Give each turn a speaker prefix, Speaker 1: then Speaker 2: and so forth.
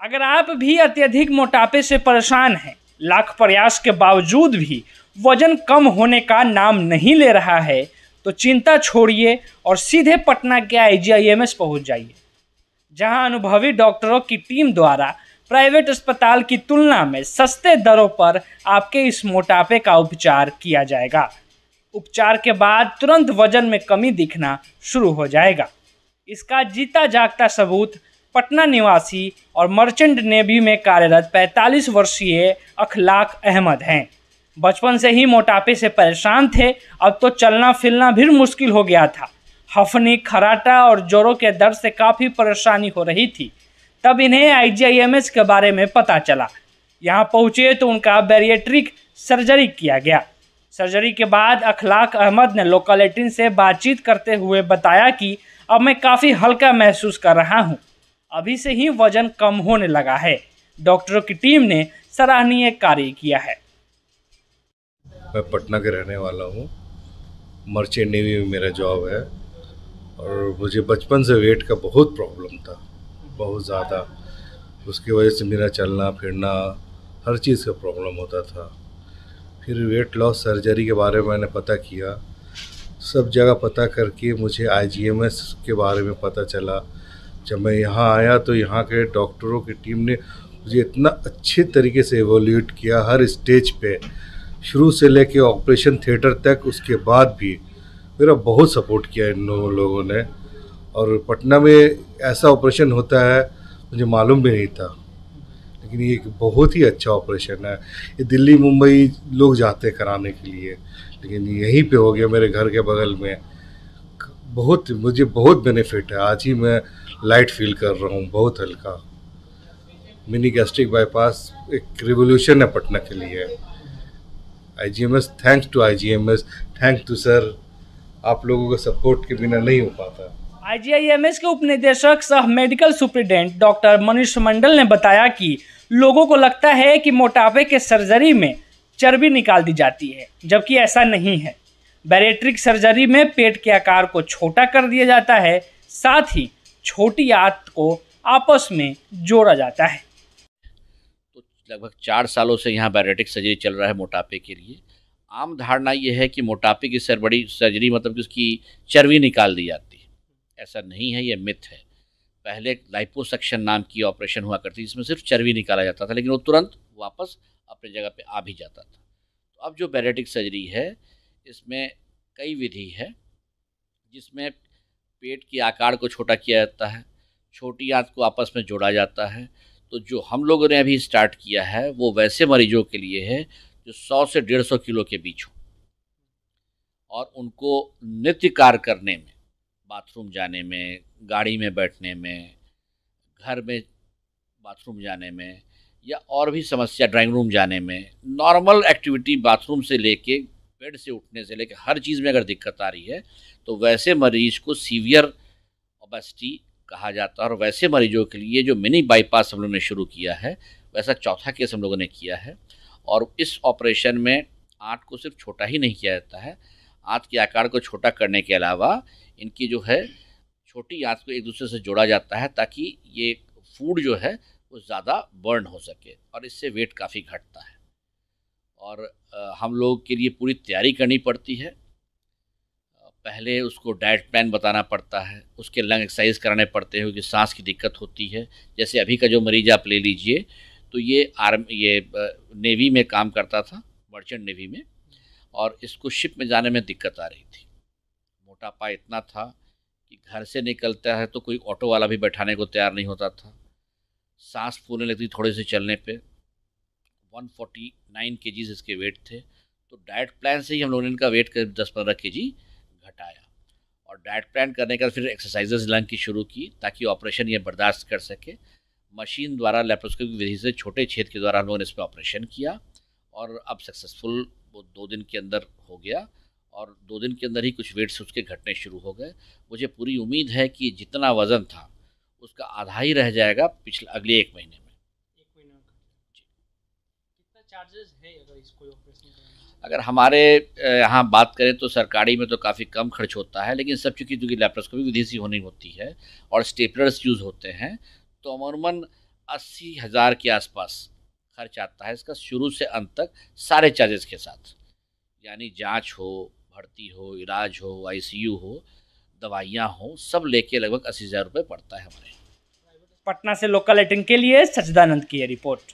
Speaker 1: अगर आप भी अत्यधिक मोटापे से परेशान हैं, लाख प्रयास के बावजूद भी वजन कम होने का नाम नहीं ले रहा है, तो चिंता छोड़िए और सीधे पटना के IGIMS पहुंच जाइए, जहां अनुभवी डॉक्टरों की टीम द्वारा प्राइवेट अस्पताल की तुलना में सस्ते दरों पर आपके इस मोटापे का उपचार किया जाएगा। उपचार के बाद तुरंत वजन में कमी दिखना शुरू हो जाएगा। इसका जीता जागता सबूत पटना निवासी और मर्चेंट नेवी में कार्यरत 45 वर्षीय अखलाक अहमद हैं। बचपन से ही मोटापे से परेशान थे, अब तो चलना फिरना भी मुश्किल हो गया था। हफनी, खराटा और जोड़ों के दर्द से काफ़ी परेशानी हो रही थी। तब इन्हें IGIMS के बारे में पता चला। यहाँ पहुँचे तो उनका बैरिएट्रिक सर्जरी किया गया। सर्जरी के बाद अखलाक अहमद ने लोकल 18 से बातचीत करते हुए बताया कि अब मैं काफ़ी हल्का महसूस कर रहा हूँ, अभी से ही वजन कम होने लगा है। डॉक्टरों की टीम ने सराहनीय कार्य किया है।
Speaker 2: मैं पटना के रहने वाला हूँ। मर्चेंट नेवी में मेरा जॉब है और मुझे बचपन से वेट का बहुत प्रॉब्लम था, बहुत ज़्यादा। उसकी वजह से मेरा चलना फिरना हर चीज़ का प्रॉब्लम होता था। फिर वेट लॉस सर्जरी के बारे में मैंने पता किया, सब जगह पता करके मुझे IGIMS के बारे में पता चला। जब मैं यहाँ आया तो यहाँ के डॉक्टरों की टीम ने मुझे इतना अच्छे तरीके से एवोल्यूट किया, हर स्टेज पे, शुरू से लेके ऑपरेशन थिएटर तक। उसके बाद भी मेरा बहुत सपोर्ट किया इन लोगों ने। और पटना में ऐसा ऑपरेशन होता है मुझे मालूम भी नहीं था, लेकिन ये एक बहुत ही अच्छा ऑपरेशन है। ये दिल्ली मुंबई लोग जाते कराने के लिए, लेकिन यहीं पे हो गया मेरे घर के बगल में। मुझे बहुत बेनिफिट है। आज ही मैं लाइट फील कर रहा हूँ, बहुत हल्का। मिनी गैस्ट्रिक बाईपास एक रिवोल्यूशन है पटना के लिए। IGIMS, thanks to IGIMS, thanks to sir. आप लोगों के सपोर्ट के बिना नहीं हो पाता।
Speaker 1: IGIMS के उपनिदेशक सह medical superintendent doctor Manish Mandal ने बताया कि लोगों को लगता है कि मोटापे के सर्जरी में चर्बी निकाल दी जाती है, जबकि ऐसा नहीं है। बैरिएट्रिक सर्जरी में पेट के आकार को छोटा कर दिया जाता है, साथ ही छोटी आंत को आपस में जोड़ा जाता है।
Speaker 3: तो लगभग 4 सालों से यहाँ बैरिएट्रिक सर्जरी चल रहा है मोटापे के लिए। आम धारणा ये है कि मोटापे की बड़ी सर्जरी मतलब कि उसकी चर्बी निकाल दी जाती है। ऐसा नहीं है, ये मिथ है। पहले लाइपोसक्शन नाम की ऑपरेशन हुआ करती, जिसमें सिर्फ चर्बी निकाला जाता था, लेकिन वो तुरंत वापस अपनी जगह पे आ भी जाता था। तो अब जो बैरिएट्रिक सर्जरी है, इसमें कई विधि है, जिसमें पेट के आकार को छोटा किया जाता है, छोटी आंत को आपस में जोड़ा जाता है। तो जो हम लोगों ने अभी स्टार्ट किया है वो वैसे मरीजों के लिए है जो 100 से 150 किलो के बीच हो और उनको नित्य कार्य करने में, बाथरूम जाने में, गाड़ी में बैठने में, घर में बाथरूम जाने में, या और भी समस्या ड्राइंग रूम जाने में, नॉर्मल एक्टिविटी बाथरूम से लेके बेड से उठने से लेके हर चीज़ में अगर दिक्कत आ रही है, तो वैसे मरीज को सीवियर ओबेसिटी कहा जाता है। और वैसे मरीजों के लिए जो मिनी बाईपास हम लोगों ने शुरू किया है, वैसा चौथा केस हम लोगों ने किया है। और इस ऑपरेशन में आंत को सिर्फ छोटा ही नहीं किया जाता है, आंत के आकार को छोटा करने के अलावा इनकी जो है छोटी आंत को एक दूसरे से जोड़ा जाता है, ताकि ये फूड जो है वो ज़्यादा बर्न हो सके और इससे वेट काफ़ी घटता है। और हम लोग के लिए पूरी तैयारी करनी पड़ती है। पहले उसको डाइट प्लान बताना पड़ता है, उसके लंग एक्सरसाइज कराने पड़ते हैं, क्योंकि सांस की दिक्कत होती है। जैसे अभी का जो मरीज आप ले लीजिए, तो ये नेवी में काम करता था, मर्चेंट नेवी में, और इसको शिप में जाने में दिक्कत आ रही थी। मोटापा इतना था कि घर से निकलता है तो कोई ऑटो वाला भी बैठाने को तैयार नहीं होता था। सांस फूलने लगती थोड़े से चलने पे। 149 केजीज इसके वेट थे। तो डाइट प्लान से ही हम लोगों ने इनका वेट करीब 10-15 केजी घटाया। और डाइट प्लान करने का फिर एक्सरसाइजेज लंग की शुरू की, ताकि ऑपरेशन ये बर्दाश्त कर सके। मशीन द्वारा लेप्रोस्कोपी विधि से छोटे छेद के द्वारा हम लोगों ने इस पर ऑपरेशन किया, और अब सक्सेसफुल वो 2 दिन के अंदर हो गया, और 2 दिन के अंदर ही कुछ वेट्स उसके घटने शुरू हो गए। मुझे पूरी उम्मीद है कि जितना वज़न था उसका आधा ही रह जाएगा अगले 1 महीने में।
Speaker 1: कितना चार्जेस है अगर इसको ऑपरेशन करना?
Speaker 3: अगर हमारे यहाँ बात करें तो सरकारी में तो काफ़ी कम खर्च होता है, लेकिन सब चूँकि लेप्रोस्कोपी विधि से होनी होती है और स्टेपलर्स यूज़ होते हैं, तो अमूमन 80,000 के आसपास खर्च आता है इसका, शुरू से अंत तक सारे चार्जेस के साथ, यानी जांच हो, भर्ती हो, इलाज हो, आईसीयू हो, दवाइयाँ हो, सब लेके लगभग 80,000 रुपये पड़ता है हमारे।
Speaker 1: पटना से लोकल 18 के लिए सच्चिदानंद की ये रिपोर्ट।